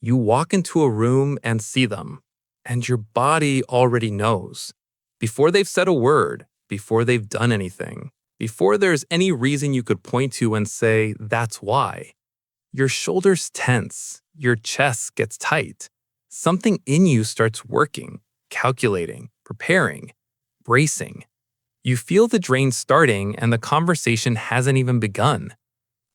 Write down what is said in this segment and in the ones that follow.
You walk into a room and see them, and your body already knows. Before they've said a word, before they've done anything, before there's any reason you could point to and say, that's why. Your shoulders tense, your chest gets tight. Something in you starts working, calculating, preparing, bracing. You feel the drain starting, and the conversation hasn't even begun.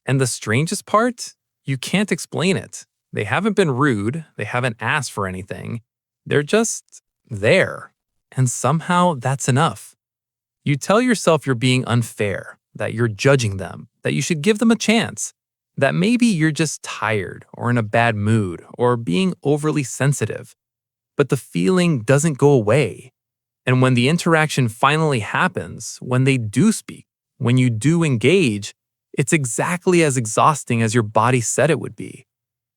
And the strangest part? You can't explain it. They haven't been rude, they haven't asked for anything. They're just there. And somehow that's enough. You tell yourself you're being unfair, that you're judging them, that you should give them a chance, that maybe you're just tired or in a bad mood or being overly sensitive. But the feeling doesn't go away. And when the interaction finally happens, when they do speak, when you do engage, it's exactly as exhausting as your body said it would be.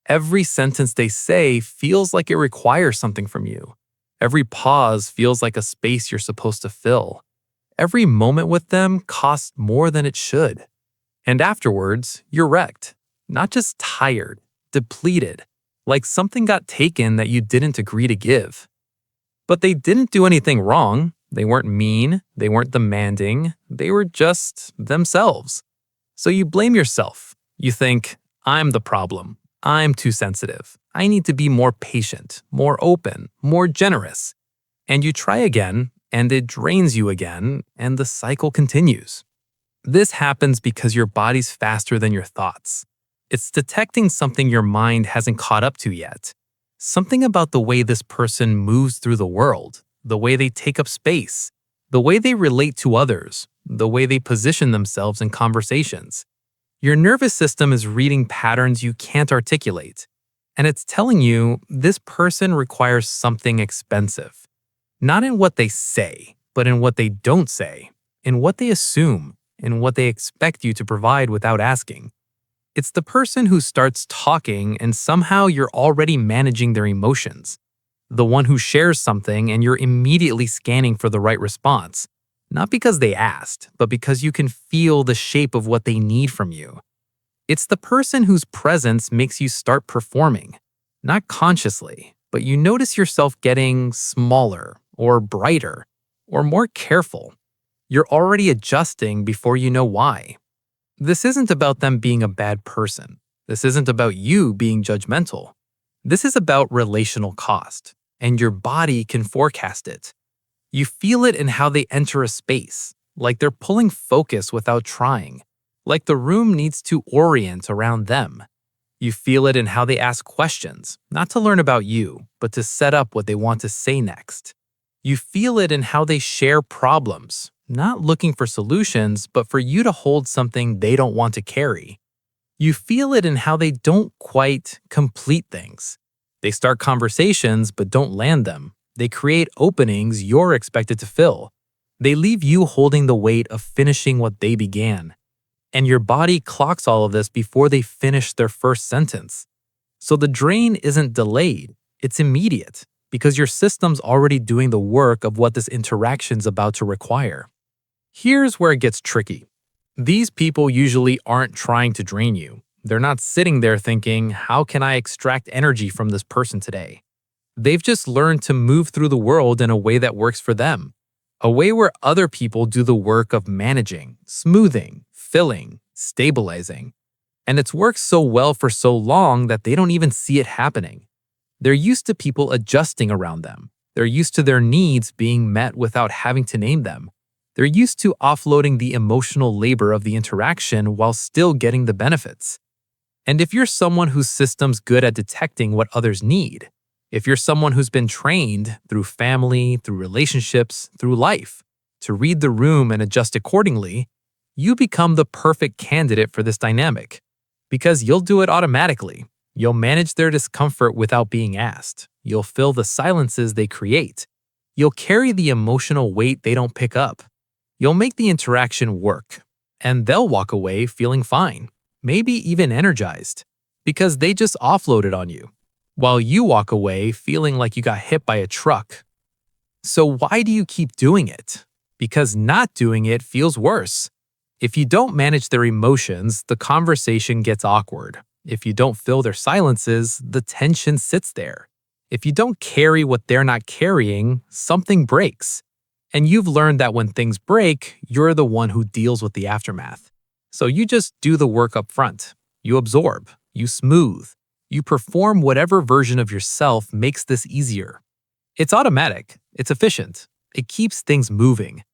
Every sentence they say feels like it requires something from you. Every pause feels like a space you're supposed to fill. Every moment with them costs more than it should. And afterwards, you're wrecked. Not just tired, depleted, like something got taken that you didn't agree to give. But they didn't do anything wrong. They weren't mean. They weren't demanding. They were just themselves. So you blame yourself. You think, I'm the problem. I'm too sensitive. I need to be more patient, more open, more generous. And you try again, and it drains you again, and the cycle continues. This happens because your body's faster than your thoughts. It's detecting something your mind hasn't caught up to yet. Something about the way this person moves through the world, the way they take up space, the way they relate to others, the way they position themselves in conversations. Your nervous system is reading patterns you can't articulate, and it's telling you this person requires something expensive. Not in what they say, but in what they don't say, in what they assume, in what they expect you to provide without asking. It's the person who starts talking and somehow you're already managing their emotions. The one who shares something and you're immediately scanning for the right response. Not because they asked, but because you can feel the shape of what they need from you. It's the person whose presence makes you start performing. Not consciously, but you notice yourself getting smaller or brighter or more careful. You're already adjusting before you know why. This isn't about them being a bad person. This isn't about you being judgmental. This is about relational cost, and your body can forecast it. You feel it in how they enter a space, like they're pulling focus without trying, like the room needs to orient around them. You feel it in how they ask questions, not to learn about you, but to set up what they want to say next. You feel it in how they share problems, not looking for solutions, but for you to hold something they don't want to carry. You feel it in how they don't quite complete things. They start conversations but don't land them. They create openings you're expected to fill. They leave you holding the weight of finishing what they began. And your body clocks all of this before they finish their first sentence. So the drain isn't delayed, it's immediate, because your system's already doing the work of what this interaction's about to require. Here's where it gets tricky. These people usually aren't trying to drain you. They're not sitting there thinking, how can I extract energy from this person today? They've just learned to move through the world in a way that works for them. A way where other people do the work of managing, smoothing, filling, stabilizing. And it's worked so well for so long that they don't even see it happening. They're used to people adjusting around them. They're used to their needs being met without having to name them. They're used to offloading the emotional labor of the interaction while still getting the benefits. And if you're someone whose system's good at detecting what others need, if you're someone who's been trained through family, through relationships, through life, to read the room and adjust accordingly, you become the perfect candidate for this dynamic. Because you'll do it automatically. You'll manage their discomfort without being asked. You'll fill the silences they create. You'll carry the emotional weight they don't pick up. You'll make the interaction work. And they'll walk away feeling fine, maybe even energized, because they just offloaded on you, while you walk away feeling like you got hit by a truck. So why do you keep doing it? Because not doing it feels worse. If you don't manage their emotions, the conversation gets awkward. If you don't fill their silences, the tension sits there. If you don't carry what they're not carrying, something breaks. And you've learned that when things break, you're the one who deals with the aftermath. So you just do the work up front. You absorb, you smooth, you perform whatever version of yourself makes this easier. It's automatic, it's efficient, it keeps things moving.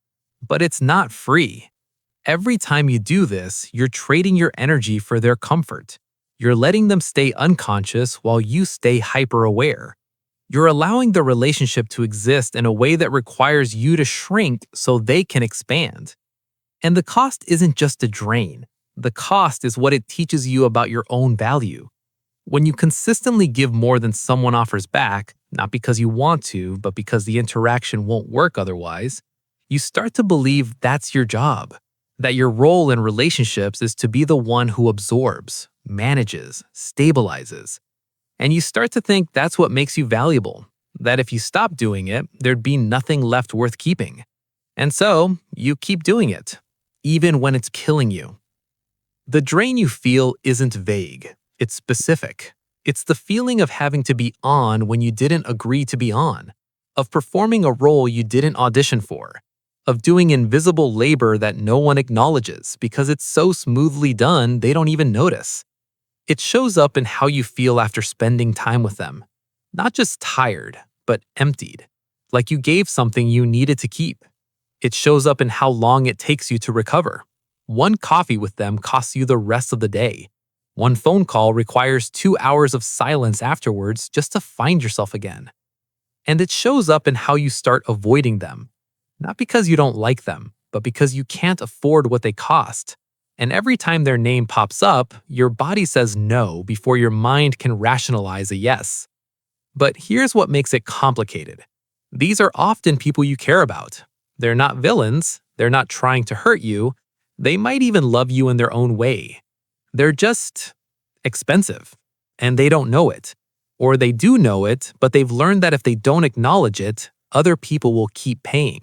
But it's not free. Every time you do this, you're trading your energy for their comfort. You're letting them stay unconscious while you stay hyper-aware. You're allowing the relationship to exist in a way that requires you to shrink so they can expand. And the cost isn't just a drain. The cost is what it teaches you about your own value. When you consistently give more than someone offers back, not because you want to, but because the interaction won't work otherwise, you start to believe that's your job, that your role in relationships is to be the one who absorbs, manages, stabilizes. And you start to think that's what makes you valuable, that if you stop doing it, there'd be nothing left worth keeping. And so, you keep doing it, even when it's killing you. The drain you feel isn't vague, it's specific. It's the feeling of having to be on when you didn't agree to be on, of performing a role you didn't audition for, of doing invisible labor that no one acknowledges because it's so smoothly done they don't even notice. It shows up in how you feel after spending time with them. Not just tired, but emptied, like you gave something you needed to keep. It shows up in how long it takes you to recover. One coffee with them costs you the rest of the day. One phone call requires 2 hours of silence afterwards just to find yourself again. And it shows up in how you start avoiding them. Not because you don't like them, but because you can't afford what they cost. And every time their name pops up, your body says no before your mind can rationalize a yes. But here's what makes it complicated. These are often people you care about. They're not villains, they're not trying to hurt you, they might even love you in their own way. They're just expensive, and they don't know it. Or they do know it, but they've learned that if they don't acknowledge it, other people will keep paying.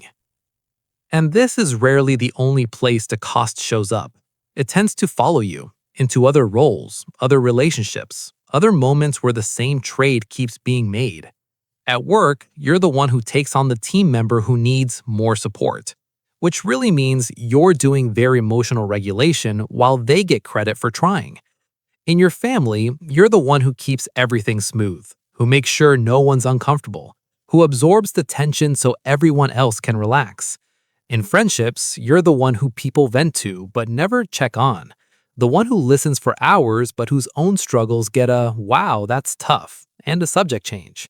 And this is rarely the only place the cost shows up. It tends to follow you into other roles, other relationships, other moments where the same trade keeps being made. At work, you're the one who takes on the team member who needs more support, which really means you're doing their emotional regulation while they get credit for trying. In your family, you're the one who keeps everything smooth, who makes sure no one's uncomfortable, who absorbs the tension so everyone else can relax. In friendships, you're the one who people vent to but never check on, the one who listens for hours but whose own struggles get a "wow, that's tough" and a subject change.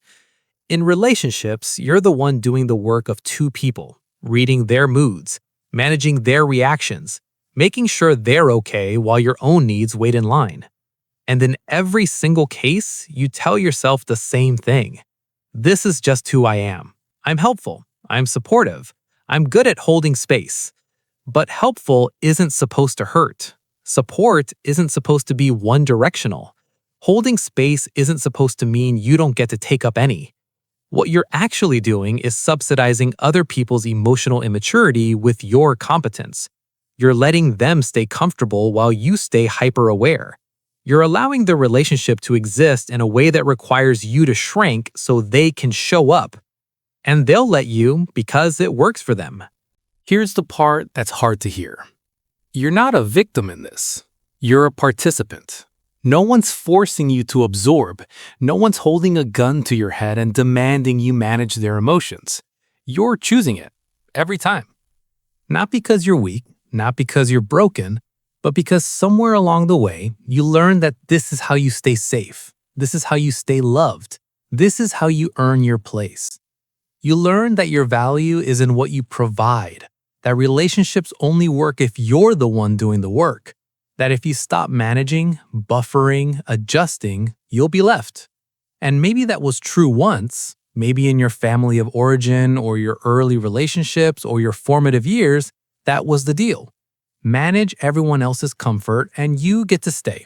In relationships, you're the one doing the work of two people, reading their moods, managing their reactions, making sure they're okay while your own needs wait in line. And in every single case, you tell yourself the same thing. This is just who I am. I'm helpful. I'm supportive. I'm good at holding space. But helpful isn't supposed to hurt. Support isn't supposed to be one-directional. Holding space isn't supposed to mean you don't get to take up any. What you're actually doing is subsidizing other people's emotional immaturity with your competence. You're letting them stay comfortable while you stay hyper-aware. You're allowing the relationship to exist in a way that requires you to shrink so they can show up. And they'll let you because it works for them. Here's the part that's hard to hear. You're not a victim in this. You're a participant. No one's forcing you to absorb. No one's holding a gun to your head and demanding you manage their emotions. You're choosing it, every time. Not because you're weak, not because you're broken, but because somewhere along the way, you learn that this is how you stay safe. This is how you stay loved. This is how you earn your place. You learn that your value is in what you provide, that relationships only work if you're the one doing the work, that if you stop managing, buffering, adjusting, you'll be left. And maybe that was true once, maybe in your family of origin or your early relationships or your formative years, that was the deal. Manage everyone else's comfort and you get to stay.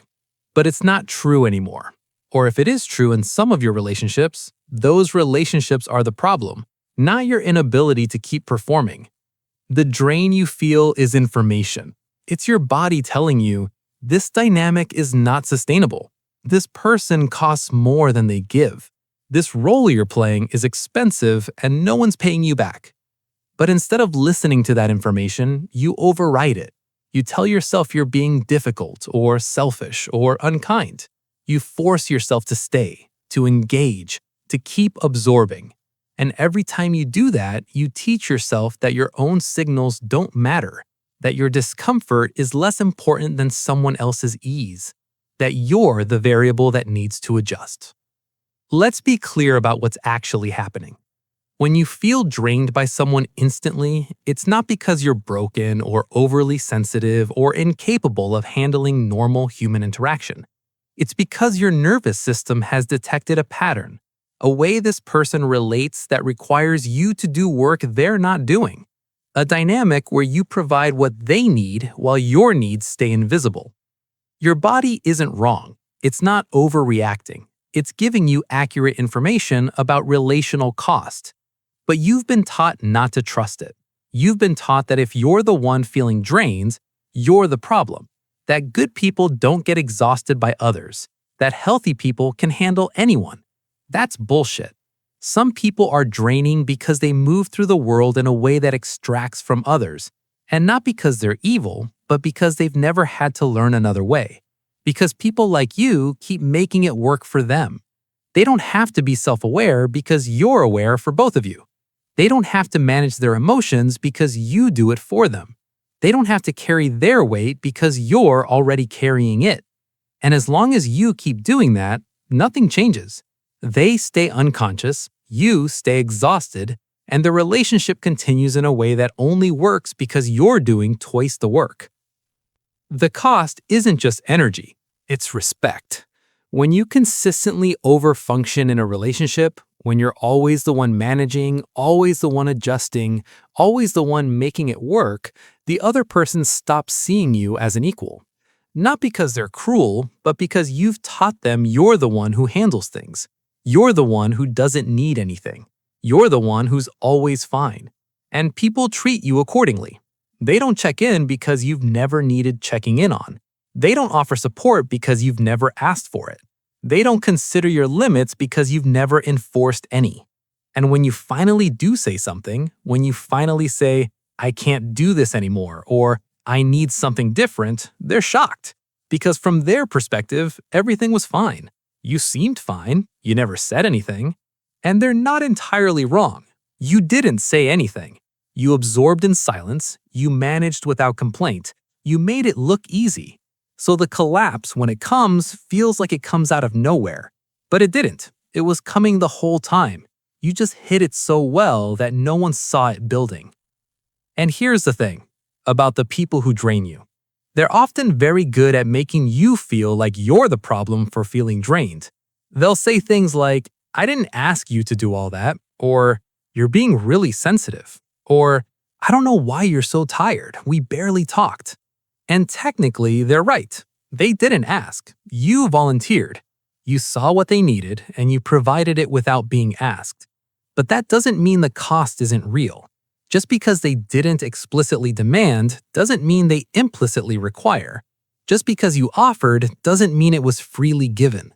But it's not true anymore. Or if it is true in some of your relationships, those relationships are the problem, not your inability to keep performing. The drain you feel is information. It's your body telling you, this dynamic is not sustainable. This person costs more than they give. This role you're playing is expensive and no one's paying you back. But instead of listening to that information, you override it. You tell yourself you're being difficult or selfish or unkind. You force yourself to stay, to engage, to keep absorbing. And every time you do that, you teach yourself that your own signals don't matter, that your discomfort is less important than someone else's ease, that you're the variable that needs to adjust. Let's be clear about what's actually happening. When you feel drained by someone instantly, it's not because you're broken or overly sensitive or incapable of handling normal human interaction. It's because your nervous system has detected a pattern, a way this person relates that requires you to do work they're not doing, a dynamic where you provide what they need while your needs stay invisible. Your body isn't wrong. It's not overreacting. It's giving you accurate information about relational cost. But you've been taught not to trust it. You've been taught that if you're the one feeling drained, you're the problem. That good people don't get exhausted by others. That healthy people can handle anyone. That's bullshit. Some people are draining because they move through the world in a way that extracts from others. And not because they're evil, but because they've never had to learn another way. Because people like you keep making it work for them. They don't have to be self-aware because you're aware for both of you. They don't have to manage their emotions because you do it for them. They don't have to carry their weight because you're already carrying it. And as long as you keep doing that, nothing changes. They stay unconscious, you stay exhausted, and the relationship continues in a way that only works because you're doing twice the work. The cost isn't just energy, it's respect. When you consistently overfunction in a relationship, when you're always the one managing, always the one adjusting, always the one making it work, the other person stops seeing you as an equal. Not because they're cruel, but because you've taught them you're the one who handles things. You're the one who doesn't need anything. You're the one who's always fine. And people treat you accordingly. They don't check in because you've never needed checking in on. They don't offer support because you've never asked for it. They don't consider your limits because you've never enforced any. And when you finally do say something, when you finally say, I can't do this anymore, or I need something different, they're shocked. Because from their perspective, everything was fine. You seemed fine, you never said anything. And they're not entirely wrong. You didn't say anything. You absorbed in silence, you managed without complaint, you made it look easy. So the collapse, when it comes, feels like it comes out of nowhere. But it didn't. It was coming the whole time. You just hid it so well that no one saw it building. And here's the thing about the people who drain you. They're often very good at making you feel like you're the problem for feeling drained. They'll say things like, I didn't ask you to do all that, or you're being really sensitive, or I don't know why you're so tired, we barely talked. And technically, they're right. They didn't ask. You volunteered. You saw what they needed, and you provided it without being asked. But that doesn't mean the cost isn't real. Just because they didn't explicitly demand doesn't mean they implicitly require. Just because you offered doesn't mean it was freely given.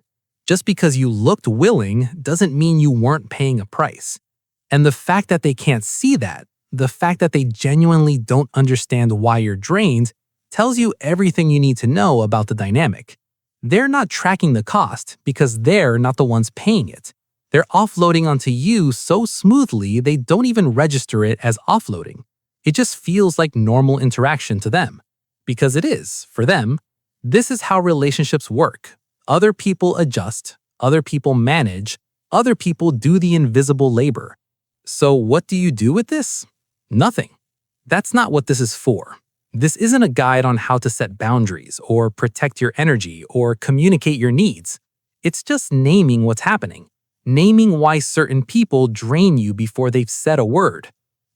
Just because you looked willing doesn't mean you weren't paying a price. And the fact that they can't see that, the fact that they genuinely don't understand why you're drained, tells you everything you need to know about the dynamic. They're not tracking the cost because they're not the ones paying it. They're offloading onto you so smoothly they don't even register it as offloading. It just feels like normal interaction to them. Because it is, for them. This is how relationships work. Other people adjust, other people manage, other people do the invisible labor. So what do you do with this? Nothing. That's not what this is for. This isn't a guide on how to set boundaries or protect your energy or communicate your needs. It's just naming what's happening. Naming why certain people drain you before they've said a word.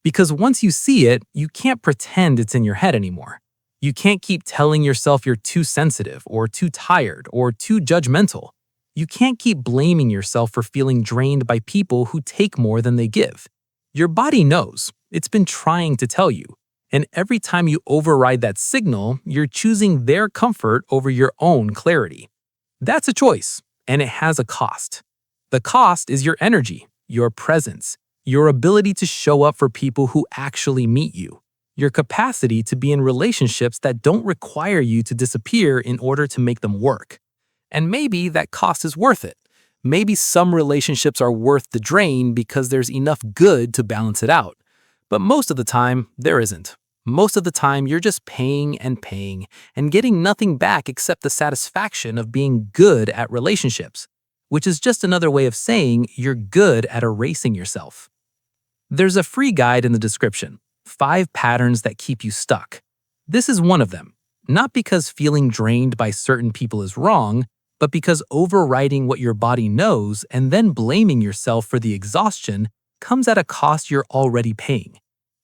Because once you see it, you can't pretend it's in your head anymore. You can't keep telling yourself you're too sensitive or too tired or too judgmental. You can't keep blaming yourself for feeling drained by people who take more than they give. Your body knows. It's been trying to tell you. And every time you override that signal, you're choosing their comfort over your own clarity. That's a choice, and it has a cost. The cost is your energy, your presence, your ability to show up for people who actually meet you, your capacity to be in relationships that don't require you to disappear in order to make them work. And maybe that cost is worth it. Maybe some relationships are worth the drain because there's enough good to balance it out. But most of the time, there isn't. Most of the time, you're just paying and getting nothing back except the satisfaction of being good at relationships, which is just another way of saying you're good at erasing yourself. There's a free guide in the description, 5 patterns that keep you stuck. This is one of them, not because feeling drained by certain people is wrong, but because overriding what your body knows and then blaming yourself for the exhaustion comes at a cost you're already paying.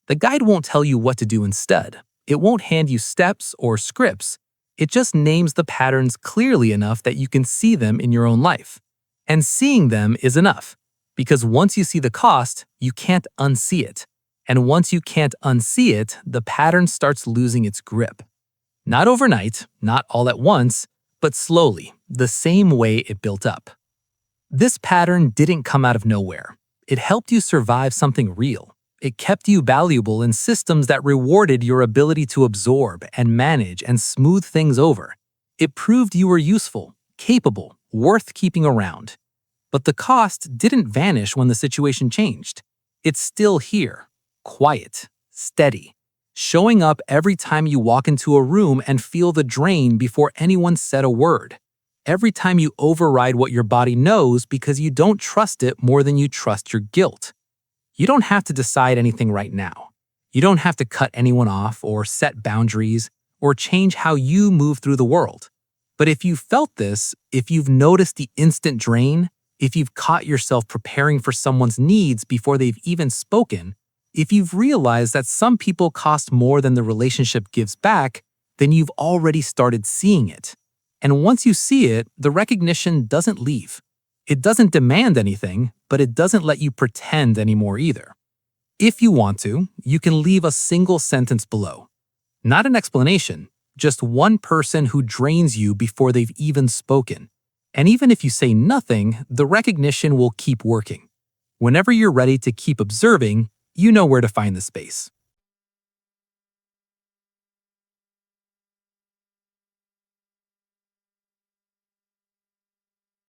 The guide won't tell you what to do instead. It won't hand you steps or scripts. It just names the patterns clearly enough that you can see them in your own life. And seeing them is enough, because once you see the cost, you can't unsee it. And once you can't unsee it, the pattern starts losing its grip. Not overnight, not all at once, but slowly, the same way it built up. This pattern didn't come out of nowhere. It helped you survive something real. It kept you valuable in systems that rewarded your ability to absorb and manage and smooth things over. It proved you were useful, capable, worth keeping around. But the cost didn't vanish when the situation changed. It's still here, quiet, steady, showing up every time you walk into a room and feel the drain before anyone said a word. Every time you override what your body knows because you don't trust it more than you trust your guilt. You don't have to decide anything right now. You don't have to cut anyone off or set boundaries or change how you move through the world. But if you've felt this, if you've noticed the instant drain, if you've caught yourself preparing for someone's needs before they've even spoken, if you've realized that some people cost more than the relationship gives back, then you've already started seeing it. And once you see it, the recognition doesn't leave. It doesn't demand anything, but it doesn't let you pretend anymore either. If you want to, you can leave a single sentence below. Not an explanation, just one person who drains you before they've even spoken. And even if you say nothing, the recognition will keep working. Whenever you're ready to keep observing, you know where to find the space.